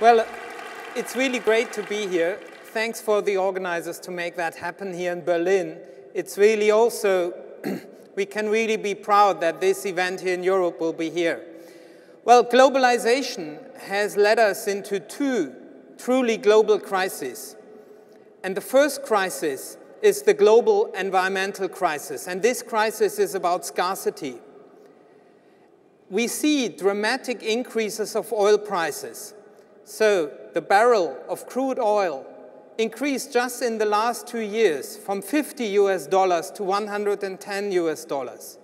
Well, it's really great to be here. Thanks for the organizers to make that happen here in Berlin. It's really also, we can really be proud that this event here in Europe will be here. Well, globalization has led us into two truly global crises. And the first crisis is the global environmental crisis. And this crisis is about scarcity. We see dramatic increases of oil prices. So the barrel of crude oil increased just in the last 2 years from $50 to $110.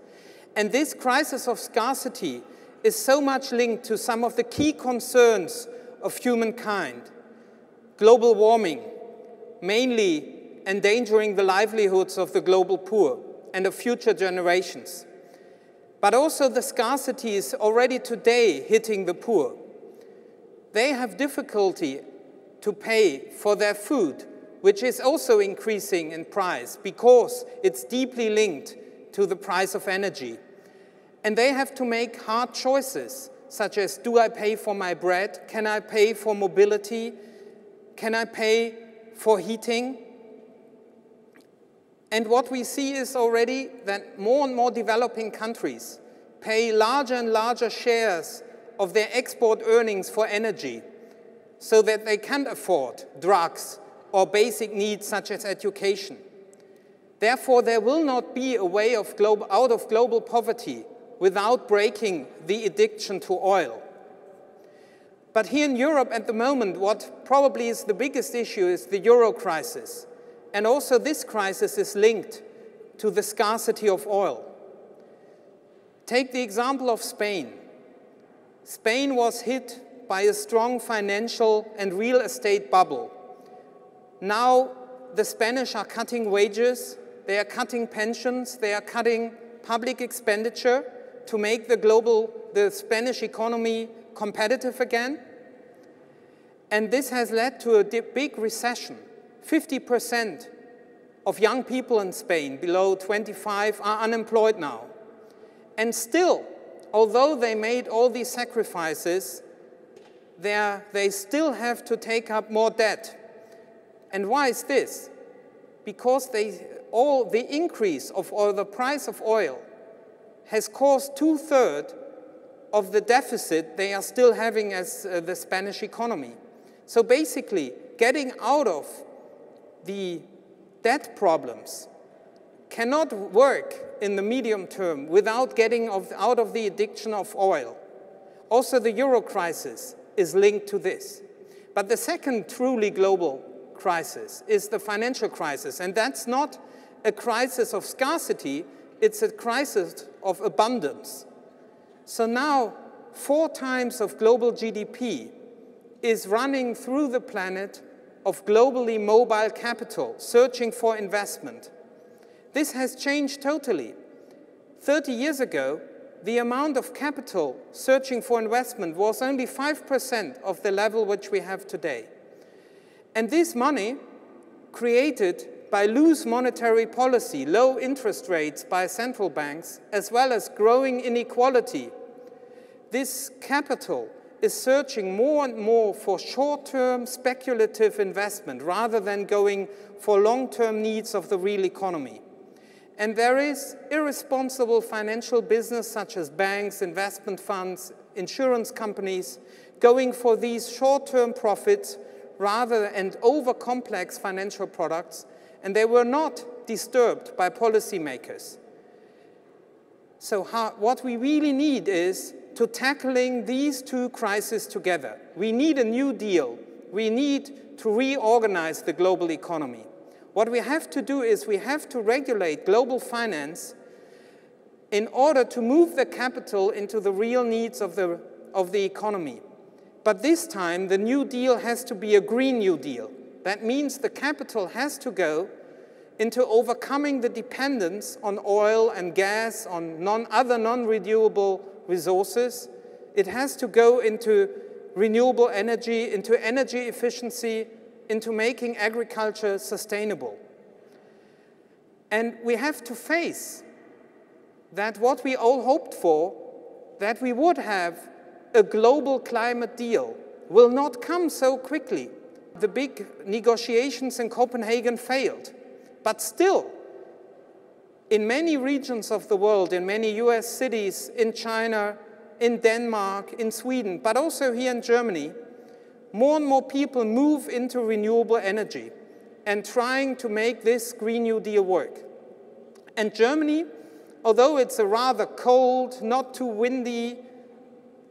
And this crisis of scarcity is so much linked to some of the key concerns of humankind. Global warming, mainly endangering the livelihoods of the global poor and of future generations. But also the scarcity is already today hitting the poor. They have difficulty to pay for their food, which is also increasing in price because it's deeply linked to the price of energy. And they have to make hard choices, such as, do I pay for my bread? Can I pay for mobility? Can I pay for heating? And what we see is already that more and more developing countries pay larger and larger shares of their export earnings for energy so that they can afford drugs or basic needs such as education. Therefore, there will not be a way of out of global poverty without breaking the addiction to oil. But here in Europe at the moment, what probably is the biggest issue is the euro crisis. And also this crisis is linked to the scarcity of oil. Take the example of Spain. Spain was hit by a strong financial and real estate bubble. Now the Spanish are cutting wages, they are cutting pensions, they are cutting public expenditure to make the Spanish economy competitive again. And this has led to a big recession. 50% of young people in Spain below 25 are unemployed now. And still, although they made all these sacrifices, they still have to take up more debt. And why is this? Because the increase of oil, the price of oil, has caused 2/3 of the deficit they are still having as the Spanish economy. So basically, getting out of the debt problems cannot work in the medium term without getting out of the addiction of oil. Also, the euro crisis is linked to this. But the second truly global crisis is the financial crisis. And that's not a crisis of scarcity, it's a crisis of abundance. So now, 4 times of global GDP is running through the planet of globally mobile capital, searching for investment. This has changed totally. 30 years ago, the amount of capital searching for investment was only 5% of the level which we have today. And this money, created by loose monetary policy, low interest rates by central banks, as well as growing inequality, this capital is searching more and more for short-term speculative investment rather than going for long-term needs of the real economy. And there is irresponsible financial business such as banks, investment funds, insurance companies going for these short-term profits and over-complex financial products, and they were not disturbed by policymakers. So what we really need is to tackling these two crises together. We need a new deal. We need to reorganize the global economy. What we have to do is we have to regulate global finance in order to move the capital into the real needs of the economy. But this time, the New Deal has to be a Green New Deal. That means the capital has to go into overcoming the dependence on oil and gas, on other non-renewable resources. It has to go into renewable energy, into energy efficiency, into making agriculture sustainable. And we have to face that what we all hoped for, that we would have a global climate deal will not come so quickly. The big negotiations in Copenhagen failed. But still, in many regions of the world, in many US cities, in China, in Denmark, in Sweden, but also here in Germany, more and more people move into renewable energy and trying to make this Green New Deal work. And Germany, although it's a rather cold, not too windy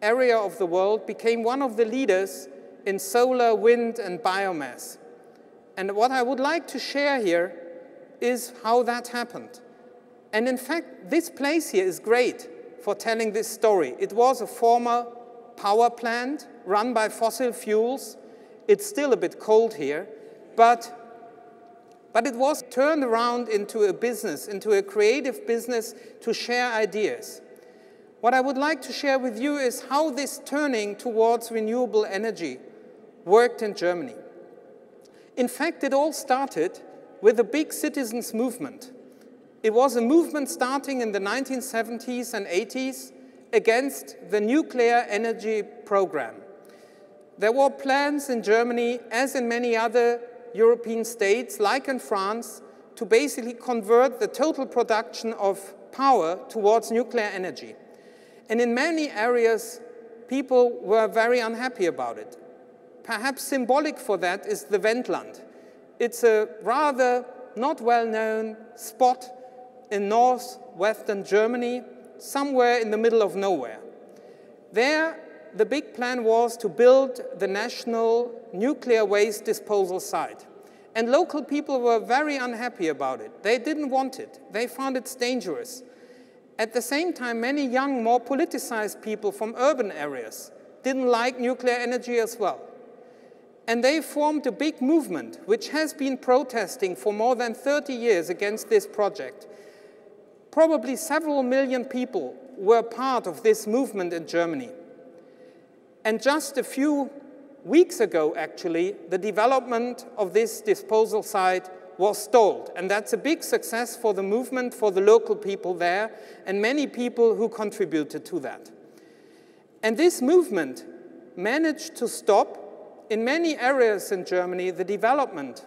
area of the world, became one of the leaders in solar, wind, and biomass. And what I would like to share here is how that happened. And in fact, this place here is great for telling this story. It was a former power plant run by fossil fuels. It's still a bit cold here, but it was turned around into a business, into a creative business to share ideas. What I would like to share with you is how this turning towards renewable energy worked in Germany. In fact, it all started with a big citizens' movement. It was a movement starting in the 1970s and 80s against the nuclear energy program. There were plans in Germany, as in many other European states, like in France, to basically convert the total production of power towards nuclear energy. And in many areas, people were very unhappy about it. Perhaps symbolic for that is the Wendland. It's a rather not well-known spot in northwestern Germany, somewhere in the middle of nowhere. There, the big plan was to build the national nuclear waste disposal site. And local people were very unhappy about it. They didn't want it. They found it dangerous. At the same time, many young, more politicized people from urban areas didn't like nuclear energy as well. And they formed a big movement, which has been protesting for more than 30 years against this project. Probably several million people were part of this movement in Germany. And just a few weeks ago, actually, the development of this disposal site was stalled. And that's a big success for the movement, for the local people there, and many people who contributed to that. And this movement managed to stop, in many areas in Germany, the development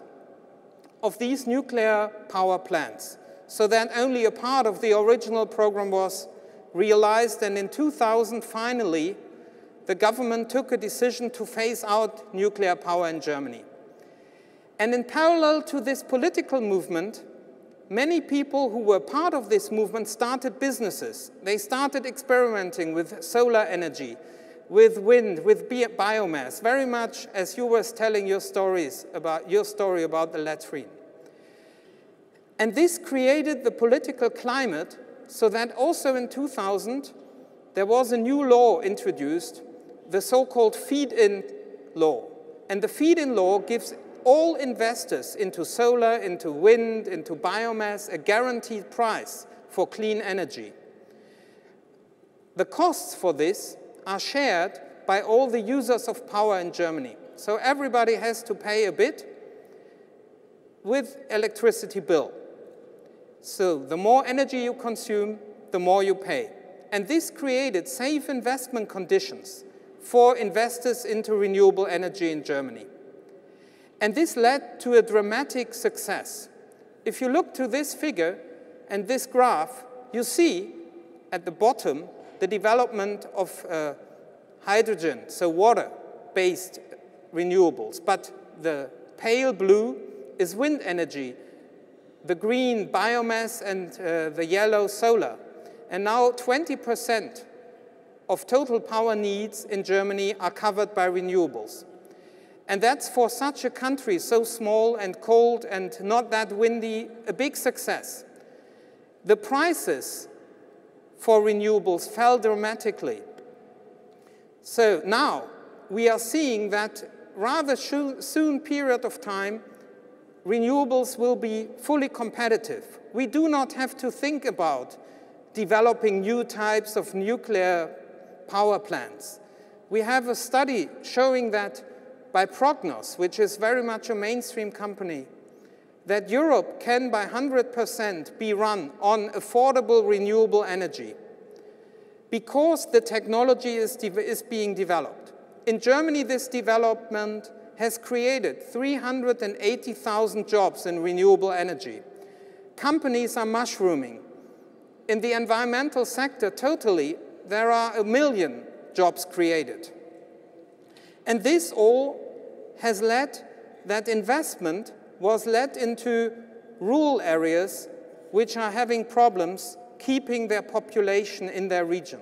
of these nuclear power plants, so that only a part of the original program was realized. And in 2000, finally, the government took a decision to phase out nuclear power in Germany. And in parallel to this political movement, many people who were part of this movement started businesses. They started experimenting with solar energy, with wind, with biomass, very much as you were telling your story about the latrine. And this created the political climate so that also in 2000, there was a new law introduced, the so-called feed-in law. And the feed-in law gives all investors into solar, into wind, into biomass, a guaranteed price for clean energy. The costs for this are shared by all the users of power in Germany. So everybody has to pay a bit with electricity bill. So the more energy you consume, the more you pay. And this created safe investment conditions for investors into renewable energy in Germany. And this led to a dramatic success. If you look to this figure and this graph, you see at the bottom the development of hydrogen, so water-based renewables. But the pale blue is wind energy, the green biomass, and the yellow solar. And now 20% of total power needs in Germany are covered by renewables. And that's, for such a country so small and cold and not that windy, a big success. The prices for renewables fell dramatically. So now we are seeing that rather soon period of time, renewables will be fully competitive. We do not have to think about developing new types of nuclear power plants. We have a study showing that by Prognos, which is very much a mainstream company, that Europe can by 100% be run on affordable renewable energy because the technology is being developed. In Germany, this development has created 380,000 jobs in renewable energy. Companies are mushrooming. In the environmental sector, totally, there are 1 million jobs created. And this all has led that investment was led into rural areas which are having problems keeping their population in their region.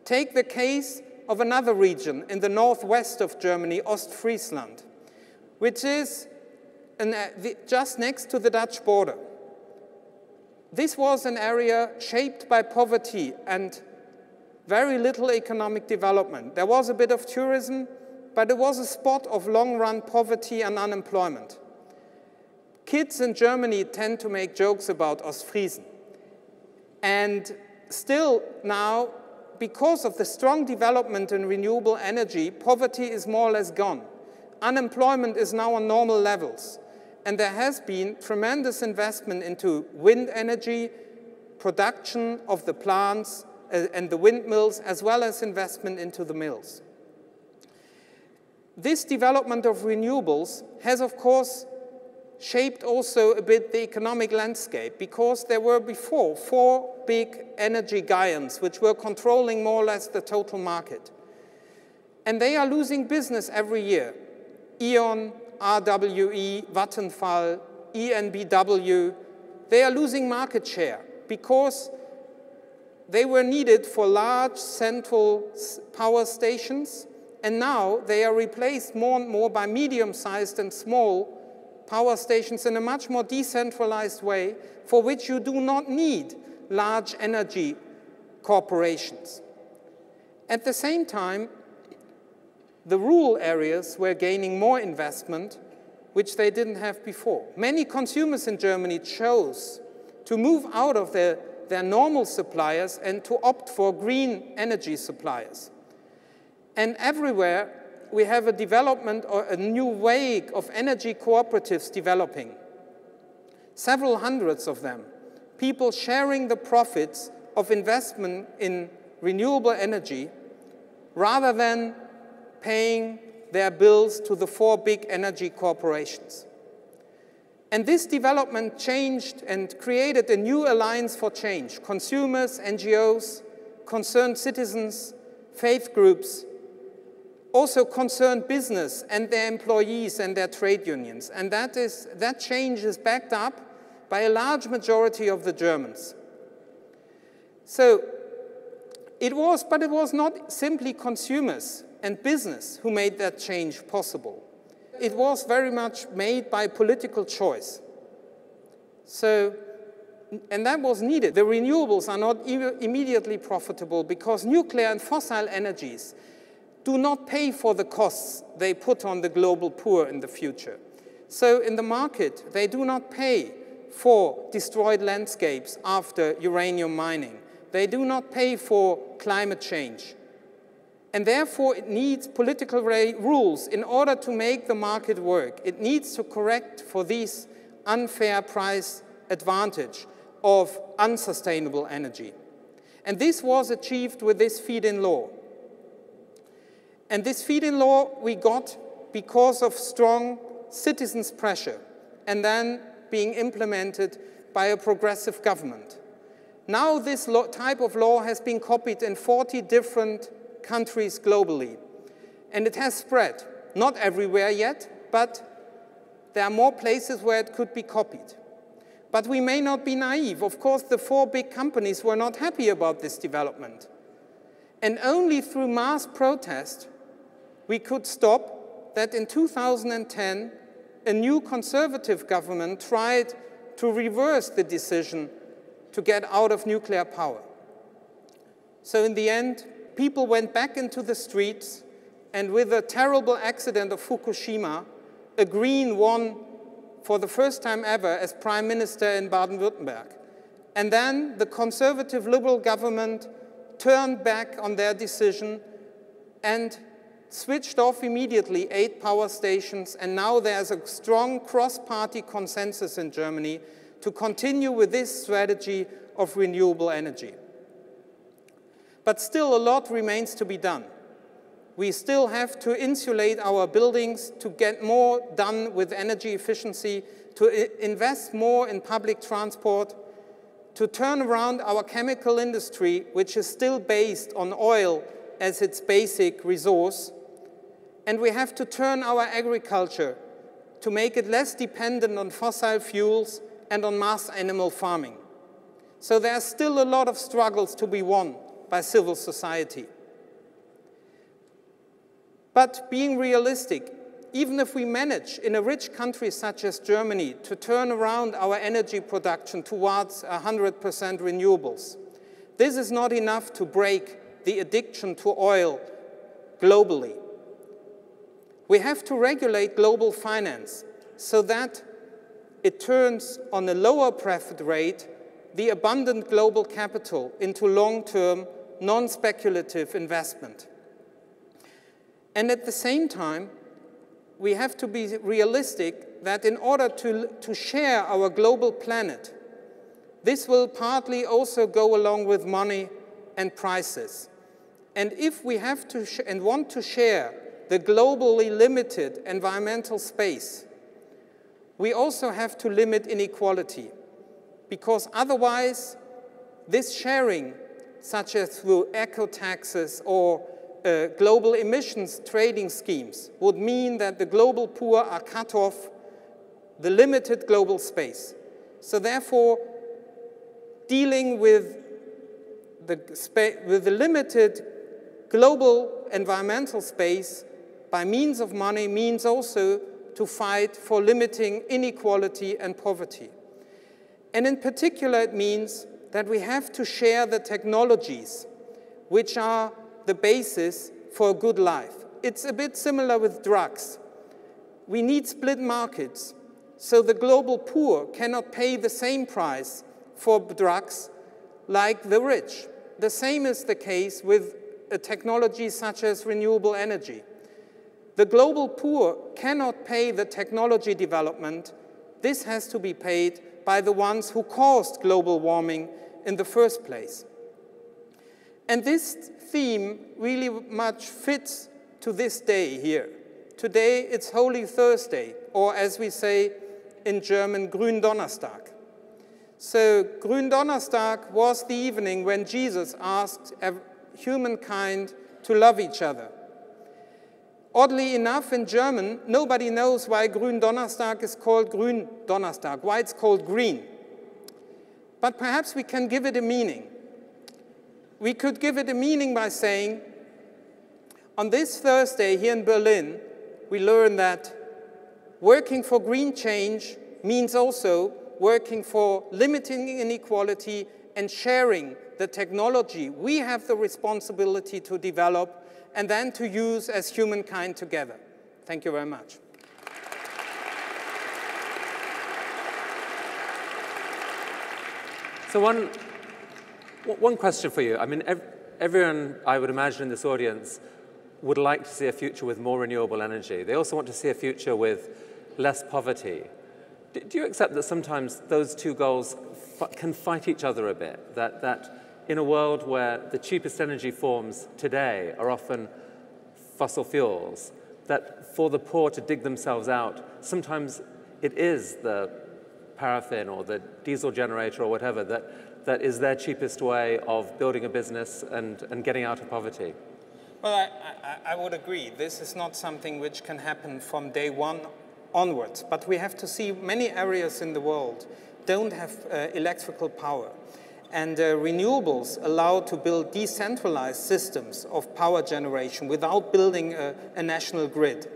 Take the case of another region in the northwest of Germany, Ostfriesland, which is just next to the Dutch border. This was an area shaped by poverty and very little economic development. There was a bit of tourism, but it was a spot of long-run poverty and unemployment. Kids in Germany tend to make jokes about Ostfriesen. And still now, because of the strong development in renewable energy, poverty is more or less gone. Unemployment is now on normal levels. And there has been tremendous investment into wind energy, production of the plants and the windmills, as well as investment into the mills. This development of renewables has, of course, shaped also a bit the economic landscape, because there were before 4 big energy giants which were controlling more or less the total market. And they are losing business every year. E.ON, RWE, Vattenfall, EnBW, they are losing market share because they were needed for large central power stations, and now they are replaced more and more by medium-sized and small power stations in a much more decentralized way, for which you do not need large energy corporations. At the same time, the rural areas were gaining more investment, which they didn't have before. Many consumers in Germany chose to move out of their normal suppliers and to opt for green energy suppliers. And everywhere, we have a development or a new wave of energy cooperatives developing. Several hundreds of them. People sharing the profits of investment in renewable energy rather than paying their bills to the 4 big energy corporations. And this development changed and created a new alliance for change. Consumers, NGOs, concerned citizens, faith groups, also concerned business and their employees and their trade unions. And that change is backed up by a large majority of the Germans. So it was not simply consumers and business who made that change possible. It was very much made by political choice. And that was needed. The renewables are not immediately profitable because nuclear and fossil energies do not pay for the costs they put on the global poor in the future. So in the market, they do not pay for destroyed landscapes after uranium mining. They do not pay for climate change. And therefore, it needs political rules in order to make the market work. It needs to correct for this unfair price advantage of unsustainable energy. And this was achieved with this feed-in law. And this feed-in law we got because of strong citizens' pressure and then being implemented by a progressive government. Now this type of law has been copied in 40 different countries globally. And it has spread, not everywhere yet, but there are more places where it could be copied. But we may not be naive. Of course, the 4 big companies were not happy about this development. And only through mass protest we could stop that. In 2010, a new conservative government tried to reverse the decision to get out of nuclear power. So in the end, people went back into the streets, and with the terrible accident of Fukushima, a Green won for the first time ever as Prime Minister in Baden-Württemberg. And then the conservative liberal government turned back on their decision and switched off immediately 8 power stations, and now there's a strong cross-party consensus in Germany to continue with this strategy of renewable energy. But still a lot remains to be done. We still have to insulate our buildings to get more done with energy efficiency, to invest more in public transport, to turn around our chemical industry, which is still based on oil as its basic resource. And we have to turn our agriculture to make it less dependent on fossil fuels and on mass animal farming. So there are still a lot of struggles to be won by civil society. But being realistic, even if we manage in a rich country such as Germany to turn around our energy production towards 100% renewables, this is not enough to break the addiction to oil globally. We have to regulate global finance so that it turns on a lower profit rate the abundant global capital into long-term, non-speculative investment. And at the same time, we have to be realistic that in order to share our global planet, this will partly also go along with money and prices. And if we have to and want to share the globally limited environmental space, we also have to limit inequality, because otherwise this sharing, such as through eco-taxes or global emissions trading schemes, would mean that the global poor are cut off the limited global space. So therefore, dealing with the limited global environmental space by means of money means also to fight for limiting inequality and poverty. And in particular, it means that we have to share the technologies which are the basis for a good life. It's a bit similar with drugs. We need split markets, so the global poor cannot pay the same price for drugs like the rich. The same is the case with a technology such as renewable energy. The global poor cannot pay the technology development. This has to be paid by the ones who caused global warming in the first place. And this theme really much fits to this day here. Today it's Holy Thursday, or as we say in German, Gründonnerstag. So Gründonnerstag was the evening when Jesus asked humankind to love each other. Oddly enough, in German, nobody knows why Gründonnerstag is called Gründonnerstag, why it's called green. But perhaps we can give it a meaning. We could give it a meaning by saying, on this Thursday here in Berlin, we learn that working for green change means also working for limiting inequality and sharing the technology we have the responsibility to develop and then to use as humankind together. Thank you very much. So one question for you. I mean, everyone, I would imagine, in this audience would like to see a future with more renewable energy. They also want to see a future with less poverty. Do you accept that sometimes those two goals can fight each other a bit? That in a world where the cheapest energy forms today are often fossil fuels, that for the poor to dig themselves out, sometimes it is the paraffin or the diesel generator or whatever that is their cheapest way of building a business and getting out of poverty? Well, I would agree. This is not something which can happen from day one onwards, but we have to see many areas in the world don't have electrical power. And renewables allow to build decentralized systems of power generation without building a national grid.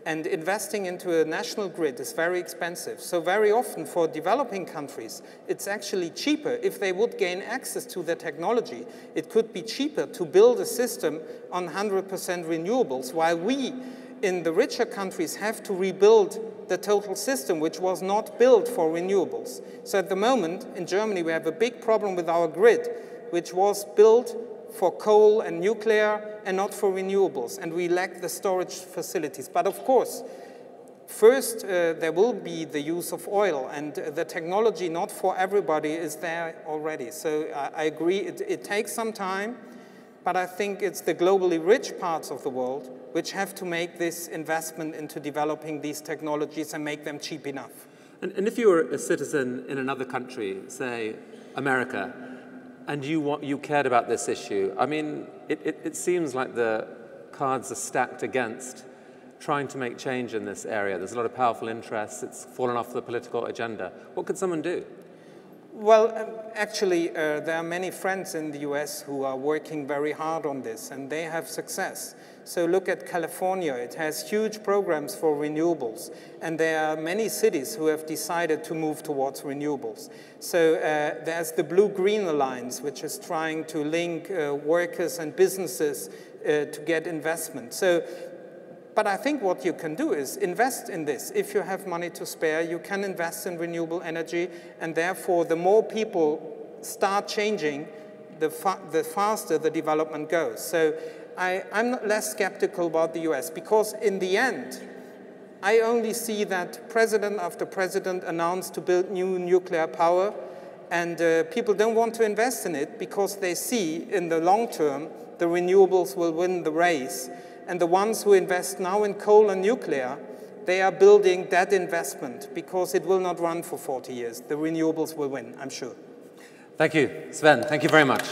And investing into a national grid is very expensive. So very often for developing countries, it's actually cheaper. If they would gain access to the technology, it could be cheaper to build a system on 100% renewables, while we in the richer countries have to rebuild the total system, which was not built for renewables. So at the moment, in Germany, we have a big problem with our grid, which was built for coal and nuclear and not for renewables, and we lack the storage facilities. But of course, first there will be the use of oil, and the technology not for everybody is there already. So I agree, it takes some time, But I think it's the globally rich parts of the world which have to make this investment into developing these technologies and make them cheap enough. And if you were a citizen in another country, say America, and you cared about this issue, I mean, it seems like the cards are stacked against trying to make change in this area. There's a lot of powerful interests. It's fallen off the political agenda. What could someone do? Well, actually, there are many friends in the US who are working very hard on this, and they have success. So look at California. It has huge programs for renewables, and there are many cities who have decided to move towards renewables. So there's the Blue-Green Alliance, which is trying to link workers and businesses to get investment. But I think what you can do is invest in this. If you have money to spare, you can invest in renewable energy, and therefore the more people start changing, the faster the development goes. So I'm less skeptical about the US, because in the end, I only see that president after president announced to build new nuclear power, and people don't want to invest in it because they see in the long term the renewables will win the race. And the ones who invest now in coal and nuclear, they are building that investment because it will not run for 40 years. The renewables will win, I'm sure. Thank you, Sven. Thank you very much.